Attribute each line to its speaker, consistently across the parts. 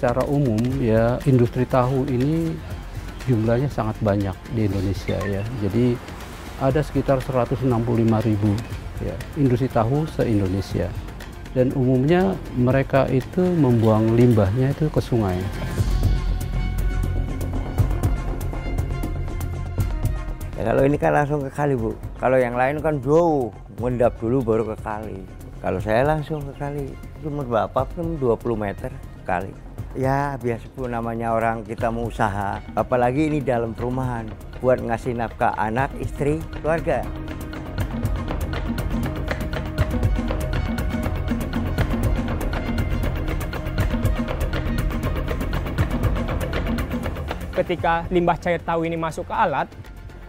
Speaker 1: secara umum ya industri tahu ini jumlahnya sangat banyak di Indonesia ya. Jadi ada sekitar 165.000 ya industri tahu se-Indonesia. Dan umumnya mereka itu membuang limbahnya itu ke sungai.
Speaker 2: Ya, kalau ini kan langsung ke kali, Bu. Kalau yang lain kan jauh, ngendap dulu baru ke kali. Kalau saya langsung ke kali, cuma berapa pun 20 meter kali. Ya biasa pun namanya orang kita mau usaha, apalagi ini dalam perumahan, buat ngasih nafkah anak, istri, keluarga.
Speaker 3: Ketika limbah cair tahu ini masuk ke alat,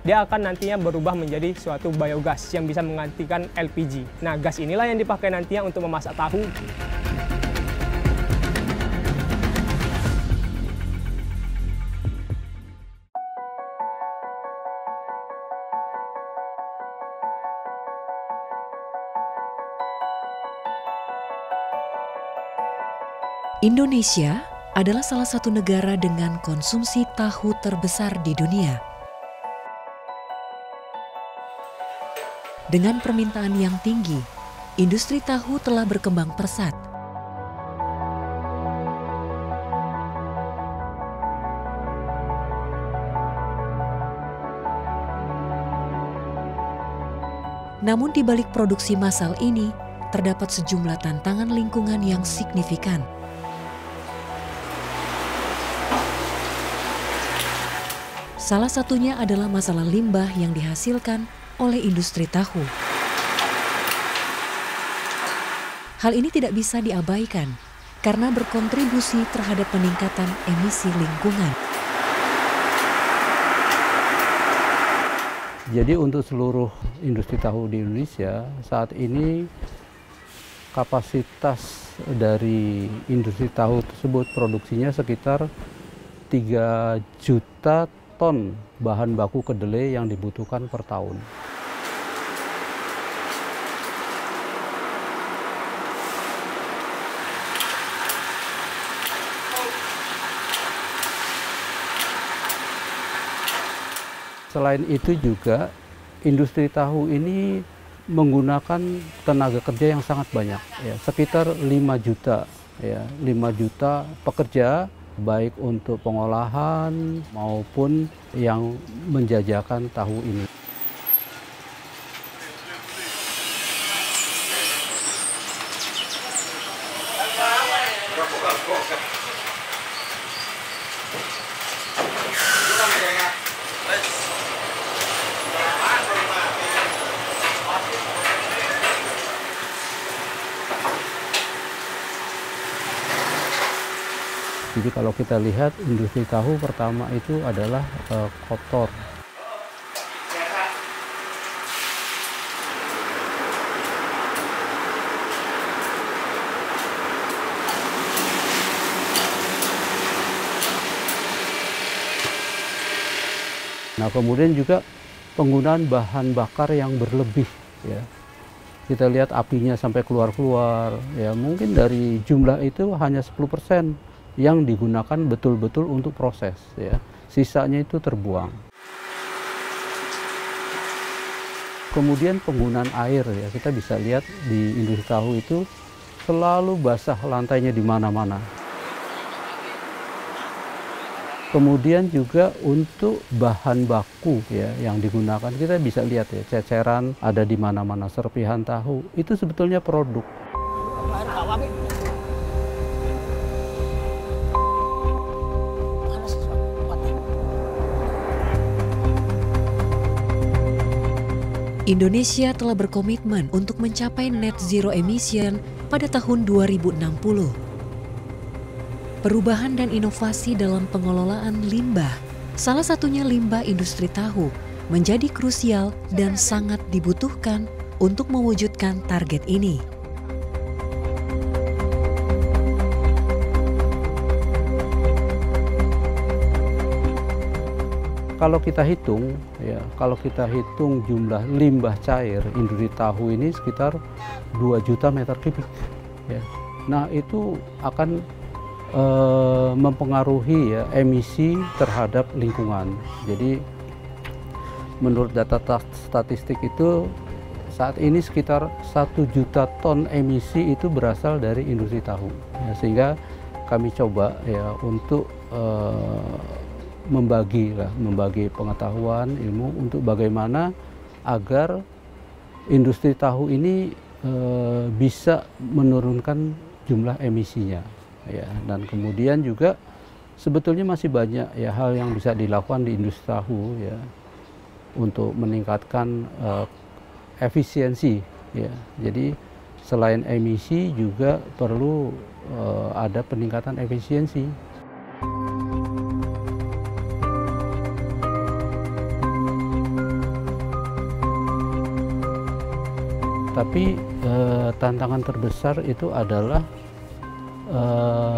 Speaker 3: dia akan nantinya berubah menjadi suatu biogas yang bisa menggantikan LPG. Nah, gas inilah yang dipakai nantinya untuk memasak tahu.
Speaker 4: Indonesia adalah salah satu negara dengan konsumsi tahu terbesar di dunia. Dengan permintaan yang tinggi, industri tahu telah berkembang pesat. Namun di balik produksi massal ini, terdapat sejumlah tantangan lingkungan yang signifikan. Salah satunya adalah masalah limbah yang dihasilkan oleh industri tahu. Hal ini tidak bisa diabaikan karena berkontribusi terhadap peningkatan emisi lingkungan.
Speaker 1: Jadi untuk seluruh industri tahu di Indonesia saat ini kapasitas dari industri tahu tersebut produksinya sekitar 3 juta ton bahan baku kedelai yang dibutuhkan per tahun. Selain itu juga industri tahu ini menggunakan tenaga kerja yang sangat banyak, ya, sekitar 5 juta, ya, 5 juta pekerja baik untuk pengolahan maupun yang menjajakan tahu ini. Jadi kalau kita lihat industri tahu pertama itu adalah kotor. Nah kemudian juga penggunaan bahan bakar yang berlebih, ya. Kita lihat apinya sampai keluar-keluar, ya mungkin dari jumlah itu hanya 10% yang digunakan betul-betul untuk proses, ya. Sisanya itu terbuang. Kemudian penggunaan air, ya, kita bisa lihat di industri tahu itu selalu basah lantainya di mana-mana. Kemudian juga untuk bahan baku, ya, yang digunakan kita bisa lihat, ya, ceceran ada di mana-mana, serpihan tahu itu sebetulnya produk.
Speaker 4: Indonesia telah berkomitmen untuk mencapai net zero emission pada tahun 2060. Perubahan dan inovasi dalam pengelolaan limbah, salah satunya limbah industri tahu, menjadi krusial dan sangat dibutuhkan untuk mewujudkan target ini.
Speaker 1: Kalau kita hitung, ya, kalau kita hitung jumlah limbah cair industri tahu ini sekitar 2 juta meter kubik. Ya. Nah itu akan mempengaruhi ya emisi terhadap lingkungan. Jadi menurut data statistik itu saat ini sekitar 1 juta ton emisi itu berasal dari industri tahu. Ya, sehingga kami coba ya untuk membagi pengetahuan ilmu untuk bagaimana agar industri tahu ini bisa menurunkan jumlah emisinya. Ya, dan kemudian juga sebetulnya masih banyak ya hal yang bisa dilakukan di industri tahu ya untuk meningkatkan efisiensi ya. Jadi selain emisi juga perlu ada peningkatan efisiensi. Tapi tantangan terbesar itu adalah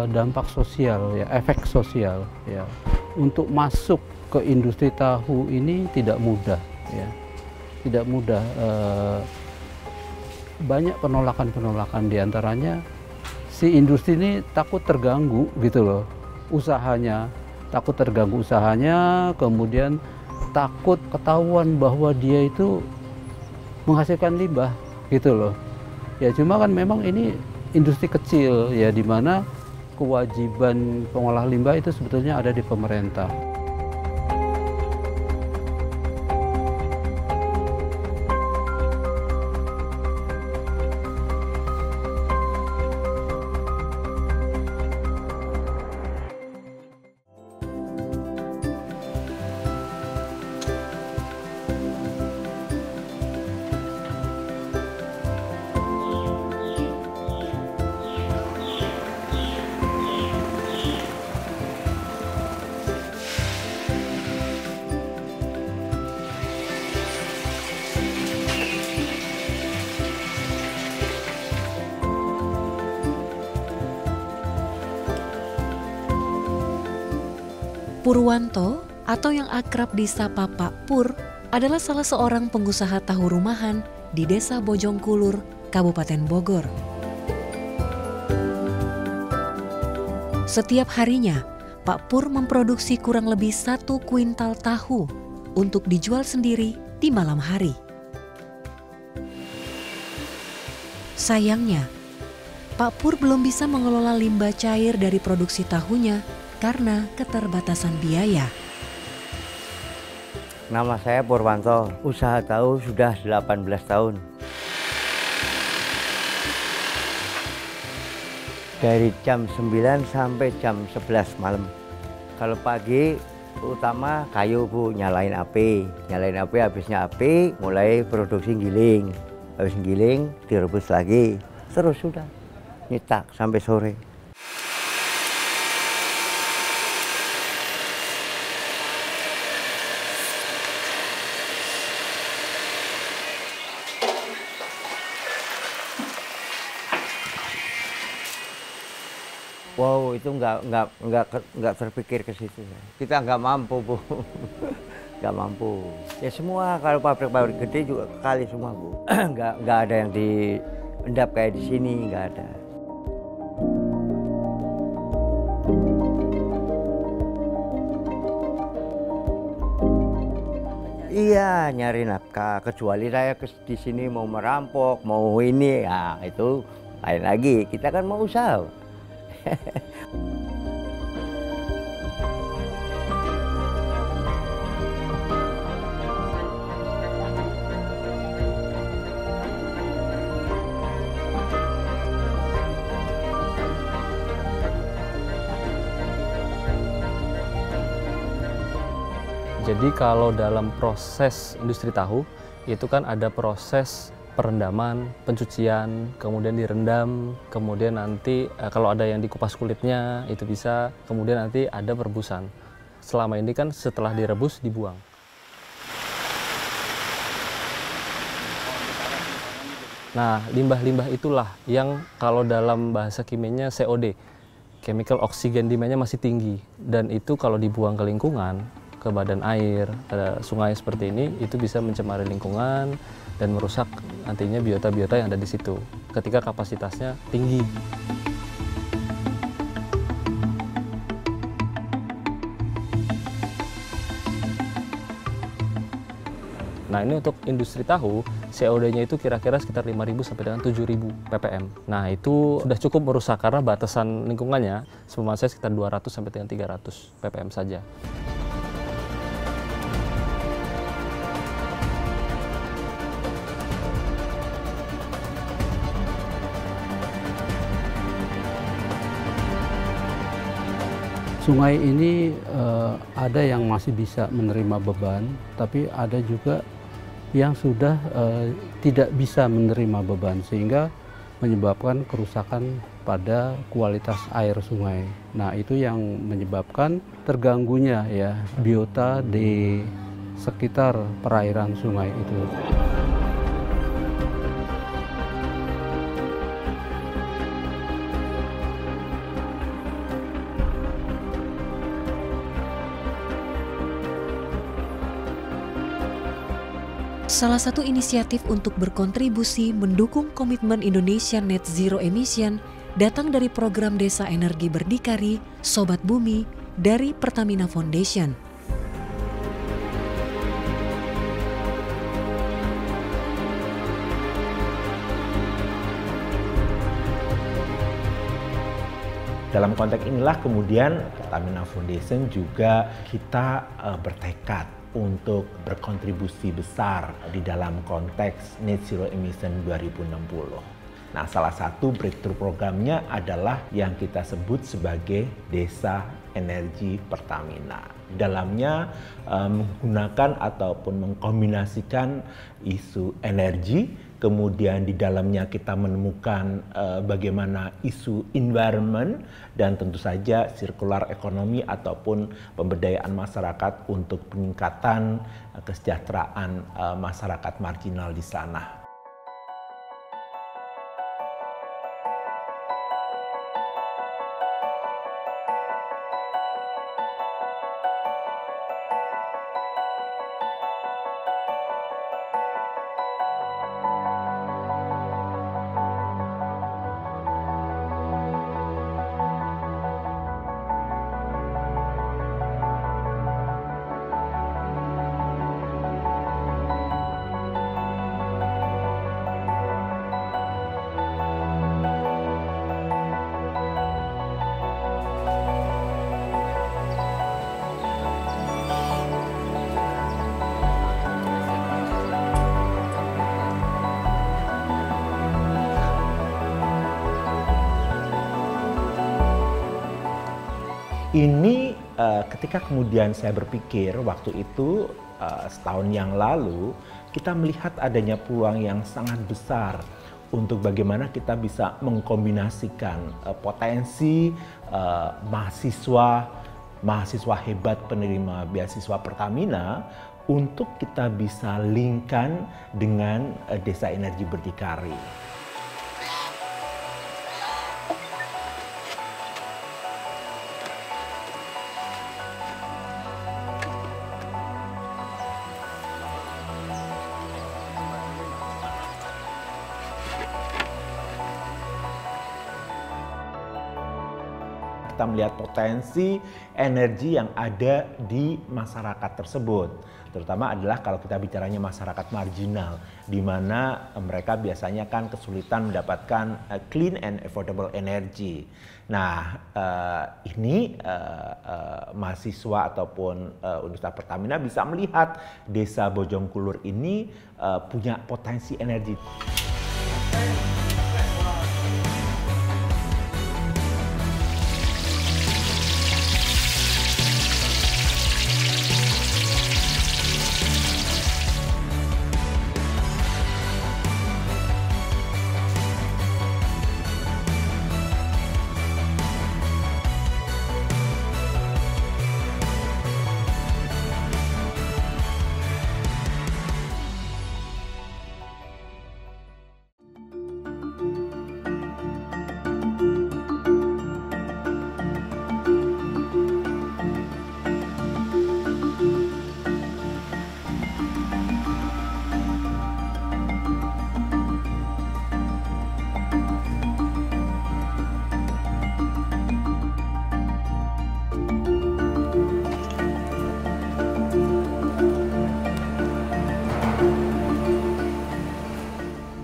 Speaker 1: dampak sosial ya, efek sosial ya. Untuk masuk ke industri tahu ini tidak mudah ya. Tidak mudah, banyak penolakan-penolakan, diantaranya si industri ini takut terganggu gitu loh usahanya, takut terganggu usahanya, kemudian takut ketahuan bahwa dia itu menghasilkan limbah gitu loh. Ya cuma kan memang ini industri kecil ya, di mana kewajiban pengolah limbah itu sebetulnya ada di pemerintah.
Speaker 4: Purwanto atau yang akrab disapa Pak Pur adalah salah seorang pengusaha tahu rumahan di Desa Bojongkulur, Kabupaten Bogor. Setiap harinya, Pak Pur memproduksi kurang lebih 1 kuintal tahu untuk dijual sendiri di malam hari. Sayangnya, Pak Pur belum bisa mengelola limbah cair dari produksi tahunya karena keterbatasan biaya.
Speaker 2: Nama saya Purwanto, usaha tahu sudah 18 tahun. Dari jam 9 sampai jam 11 malam. Kalau pagi utama kayu Bu, nyalain api, habisnya api mulai produksi giling. Habis giling direbus lagi, terus sudah nyetak sampai sore. Wow, itu nggak terpikir ke situ. Kita nggak mampu, Bu. Nggak mampu. Ya semua, kalau pabrik-pabrik gede juga kali semua, Bu. Nggak ada yang diendap kayak di sini, nggak ada. Iya, nyari nafkah. Kecuali saya di sini mau merampok, mau ini, ya itu lain lagi. Kita kan mau usaha.
Speaker 5: Jadi kalau dalam proses industri tahu itu kan ada proses perendaman, pencucian, kemudian direndam, kemudian nanti kalau ada yang dikupas kulitnya itu bisa, kemudian nanti ada perebusan. Selama ini kan setelah direbus dibuang. Nah, limbah-limbah itulah yang kalau dalam bahasa kimianya COD, chemical oxygen demand-nya masih tinggi, dan itu kalau dibuang ke lingkungan, ke badan air, ke sungai seperti ini, itu bisa mencemari lingkungan dan merusak nantinya biota-biota yang ada di situ ketika kapasitasnya tinggi. Nah ini untuk industri tahu, COD-nya itu kira-kira sekitar 5.000 sampai dengan 7.000 ppm. Nah itu sudah cukup merusak karena batasan lingkungannya sepemahaman saya sekitar 200 sampai dengan 300 ppm saja.
Speaker 1: Sungai ini ada yang masih bisa menerima beban, tapi ada juga yang sudah tidak bisa menerima beban sehingga menyebabkan kerusakan pada kualitas air sungai. Nah, itu yang menyebabkan terganggunya ya biota di sekitar perairan sungai itu.
Speaker 4: Salah satu inisiatif untuk berkontribusi mendukung komitmen Indonesia Net Zero Emission datang dari program Desa Energi Berdikari Sobat Bumi dari Pertamina Foundation.
Speaker 6: Dalam konteks inilah kemudian Pertamina Foundation juga kita bertekad untuk berkontribusi besar di dalam konteks Net Zero Emission 2060. Nah, salah satu breakthrough programnya adalah yang kita sebut sebagai Desa Energi Pertamina. Dalamnya menggunakan ataupun mengkombinasikan isu energi, kemudian di dalamnya kita menemukan bagaimana isu environment dan tentu saja circular ekonomi ataupun pemberdayaan masyarakat untuk peningkatan kesejahteraan masyarakat marginal di sana. Ini ketika kemudian saya berpikir waktu itu setahun yang lalu kita melihat adanya peluang yang sangat besar untuk bagaimana kita bisa mengkombinasikan potensi mahasiswa hebat penerima beasiswa Pertamina untuk kita bisa linkkan dengan Desa Energi Berdikari. Kita melihat potensi energi yang ada di masyarakat tersebut. Terutama adalah kalau kita bicaranya masyarakat marginal, di mana mereka biasanya kan kesulitan mendapatkan clean and affordable energy. Nah, ini mahasiswa ataupun Universitas Pertamina bisa melihat Desa Bojongkulur ini punya potensi energi.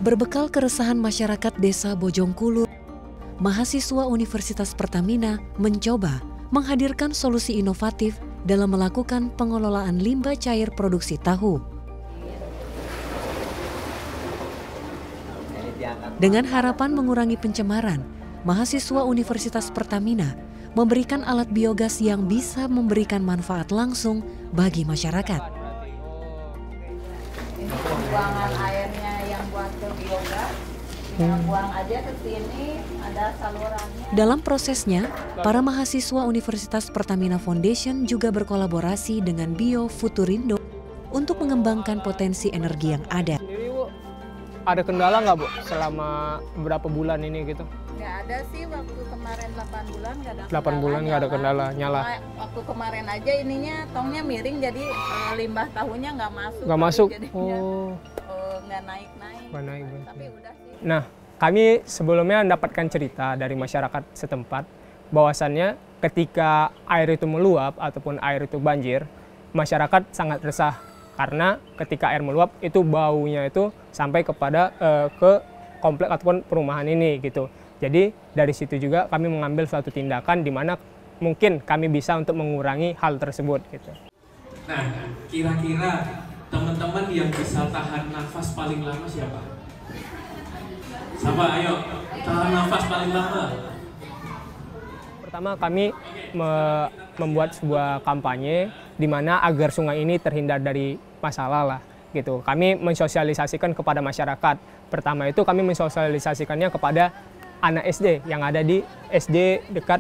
Speaker 4: Berbekal keresahan masyarakat Desa Bojongkulur, mahasiswa Universitas Pertamina mencoba menghadirkan solusi inovatif dalam melakukan pengelolaan limbah cair produksi tahu. Dengan harapan mengurangi pencemaran, mahasiswa Universitas Pertamina memberikan alat biogas yang bisa memberikan manfaat langsung bagi masyarakat.
Speaker 7: Ini pembuangan airnya yang buat ke biogas, tinggal buang aja ke sini, ada salurannya.
Speaker 4: Dalam prosesnya, para mahasiswa Universitas Pertamina Foundation juga berkolaborasi dengan Bio Futurindo untuk mengembangkan potensi energi yang ada.
Speaker 3: Sendiri, Bu, ada kendala nggak, Bu, selama beberapa bulan ini gitu?
Speaker 7: Nggak ada sih, waktu kemarin 8 bulan nggak ada
Speaker 3: 8 bulan nggak ada kendala, nyala.
Speaker 7: Cuma waktu kemarin aja ininya tongnya miring, jadi limbah tahunya nggak masuk.
Speaker 3: Nggak masuk?
Speaker 7: Jadinya,
Speaker 3: Oh.
Speaker 7: nggak naik-naik.
Speaker 3: Nggak naik, Bu.
Speaker 7: Tapi udah sih.
Speaker 3: Nah, kami sebelumnya mendapatkan cerita dari masyarakat setempat bahwasannya ketika air itu meluap ataupun air itu banjir, masyarakat sangat resah karena ketika air meluap itu baunya itu sampai kepada ke komplek ataupun perumahan ini gitu. Jadi dari situ juga kami mengambil suatu tindakan di mana mungkin kami bisa untuk mengurangi hal tersebut gitu.
Speaker 8: Nah, kira-kira teman-teman yang bisa tahan nafas paling lama siapa? Siapa? Ayo, tahan nafas paling lama.
Speaker 3: Pertama kami membuat sebuah kampanye di mana agar sungai ini terhindar dari masalah lah gitu. Kami mensosialisasikan kepada masyarakat. Pertama itu kami mensosialisasikannya kepada anak SD yang ada di SD dekat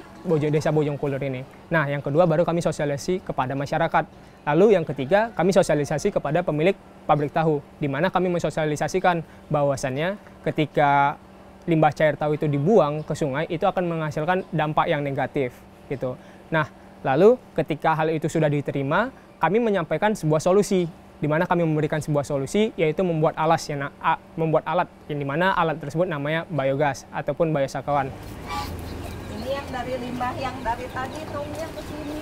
Speaker 3: Desa Bojongkulur ini. Nah, yang kedua baru kami sosialisasi kepada masyarakat. Lalu yang ketiga kami sosialisasi kepada pemilik pabrik tahu, di mana kami mensosialisasikan bahwasannya ketika limbah cair tahu itu dibuang ke sungai itu akan menghasilkan dampak yang negatif gitu. Nah, lalu ketika hal itu sudah diterima, kami menyampaikan sebuah solusi, di mana kami memberikan sebuah solusi yaitu membuat alat yang dimana alat tersebut namanya biogas ataupun biosakawan.
Speaker 7: Ini yang dari limbah yang dari tadi tongnya ke sini.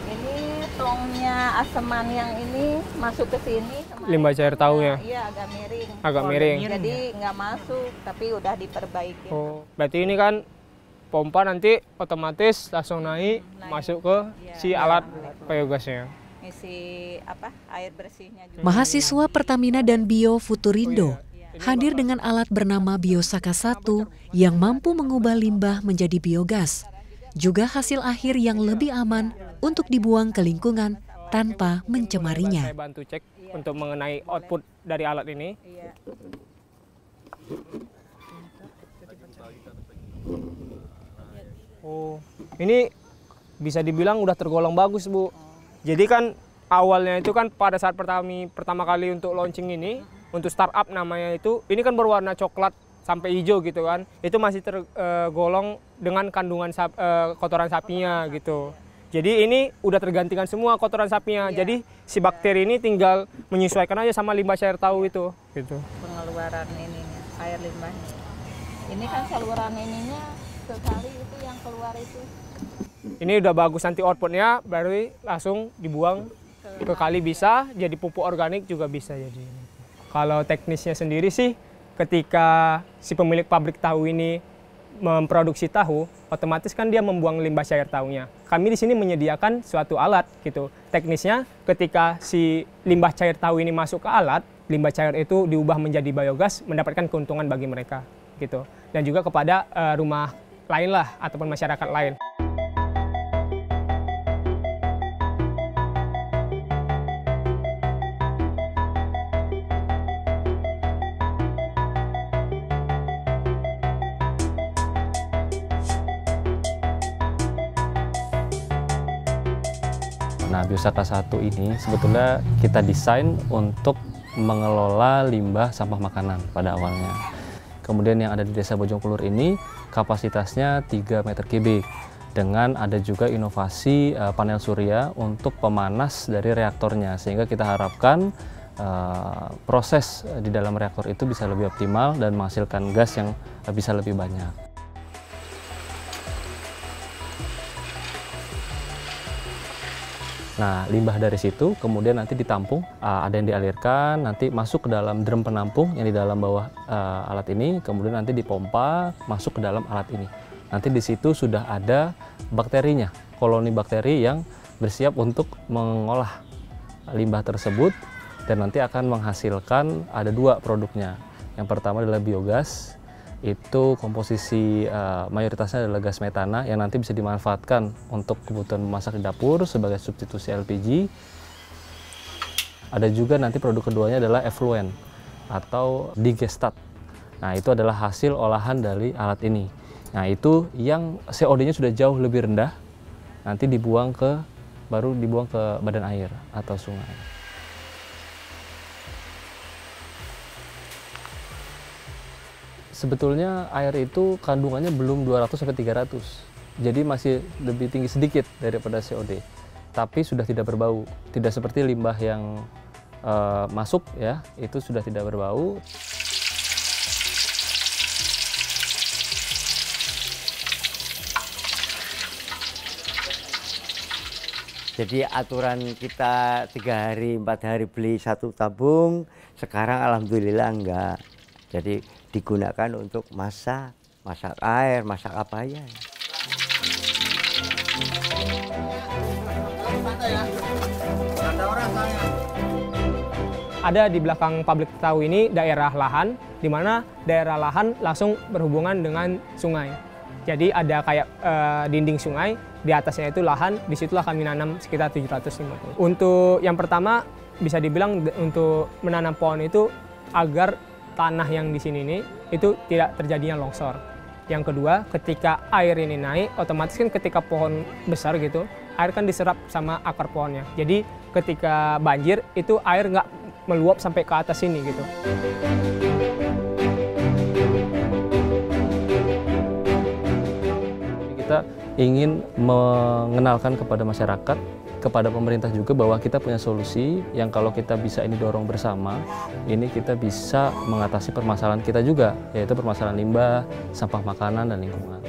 Speaker 7: Ini tongnya aseman yang ini masuk ke sini.
Speaker 3: Limbah cair tahunya.
Speaker 7: Iya, agak miring.
Speaker 3: Agak miring.
Speaker 7: Jadi nggak masuk, tapi udah diperbaiki.
Speaker 3: Oh, berarti ini kan pompa nanti otomatis langsung naik masuk ke si alat biogasnya.
Speaker 7: Isi apa? Air bersihnya juga.
Speaker 4: Mahasiswa Pertamina dan Bio Futurindo hadir dengan alat bernama Biosaka 1 yang mampu mengubah limbah menjadi biogas. Juga hasil akhir yang lebih aman untuk dibuang ke lingkungan tanpa mencemarinya.
Speaker 3: Saya bantu cek untuk mengenai output dari alat ini. Oh, ini bisa dibilang udah tergolong bagus, Bu. Jadi kan awalnya itu kan pada saat pertama kali untuk launching ini, untuk startup namanya itu, ini kan berwarna coklat sampai hijau gitu kan. Itu masih tergolong dengan kandungan kotoran sapinya gitu. Jadi ini udah tergantikan semua kotoran sapinya.
Speaker 7: Iya.
Speaker 3: Jadi si bakteri ini tinggal menyesuaikan aja sama limbah cair tahu itu gitu.
Speaker 7: Pengeluaran ininya, air limbahnya. Ini kan saluran ininya sekali itu yang keluar itu.
Speaker 3: Ini udah bagus, nanti outputnya baru langsung dibuang ke kali bisa, jadi pupuk organik juga bisa jadi. Kalau teknisnya sendiri sih, ketika si pemilik pabrik tahu ini memproduksi tahu, otomatis kan dia membuang limbah cair tahunya. Kami di sini menyediakan suatu alat gitu. Teknisnya ketika si limbah cair tahu ini masuk ke alat, limbah cair itu diubah menjadi biogas, mendapatkan keuntungan bagi mereka gitu. Dan juga kepada rumah lain lah ataupun masyarakat lain.
Speaker 5: Nah, Biosaka 1 ini sebetulnya kita desain untuk mengelola limbah sampah makanan pada awalnya. Kemudian yang ada di Desa Bojongkulur ini kapasitasnya 3 meter kubik dengan ada juga inovasi panel surya untuk pemanas dari reaktornya, sehingga kita harapkan proses di dalam reaktor itu bisa lebih optimal dan menghasilkan gas yang bisa lebih banyak. Nah, limbah dari situ kemudian nanti ditampung, ada yang dialirkan, nanti masuk ke dalam drum penampung yang di dalam bawah alat ini, kemudian nanti dipompa masuk ke dalam alat ini. Nanti di situ sudah ada bakterinya, koloni bakteri yang bersiap untuk mengolah limbah tersebut dan nanti akan menghasilkan ada 2 produknya. Yang pertama adalah biogas. Itu komposisi mayoritasnya adalah gas metana yang nanti bisa dimanfaatkan untuk kebutuhan memasak di dapur sebagai substitusi LPG. Ada juga nanti produk keduanya adalah effluent atau digestat. Nah, itu adalah hasil olahan dari alat ini. Nah, itu yang COD-nya sudah jauh lebih rendah, nanti baru dibuang ke badan air atau sungai. Sebetulnya air itu kandungannya belum 200-300, jadi masih lebih tinggi sedikit daripada COD. Tapi sudah tidak berbau, tidak seperti limbah yang masuk ya, itu sudah tidak berbau.
Speaker 2: Jadi aturan kita 3 hari, 4 hari beli 1 tabung, sekarang alhamdulillah enggak. Jadi digunakan untuk masak air, masak apa ya.
Speaker 3: Ada di belakang pabrik tahu ini daerah lahan, di mana daerah lahan langsung berhubungan dengan sungai. Jadi ada kayak dinding sungai, di atasnya itu lahan, disitulah kami nanam sekitar 750. Untuk yang pertama, bisa dibilang untuk menanam pohon itu agar tanah yang di sini ini itu tidak terjadinya longsor. Yang kedua, ketika air ini naik, otomatis kan ketika pohon besar gitu, air kan diserap sama akar pohonnya. Jadi ketika banjir itu air nggak meluap sampai ke atas sini gitu.
Speaker 5: Kita ingin mengenalkan kepada masyarakat, kepada pemerintah juga bahwa kita punya solusi yang kalau kita bisa ini dorong bersama, ini kita bisa mengatasi permasalahan kita juga, yaitu permasalahan limbah, sampah makanan, dan lingkungan.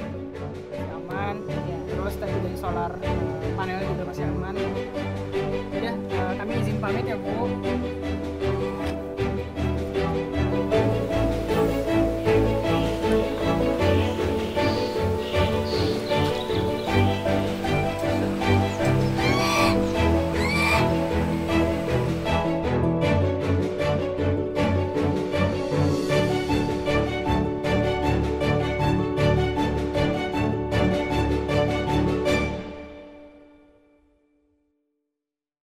Speaker 9: Aman, terus tadi dari solar panel juga masih aman. Udah, kami izin pamit ya Bu.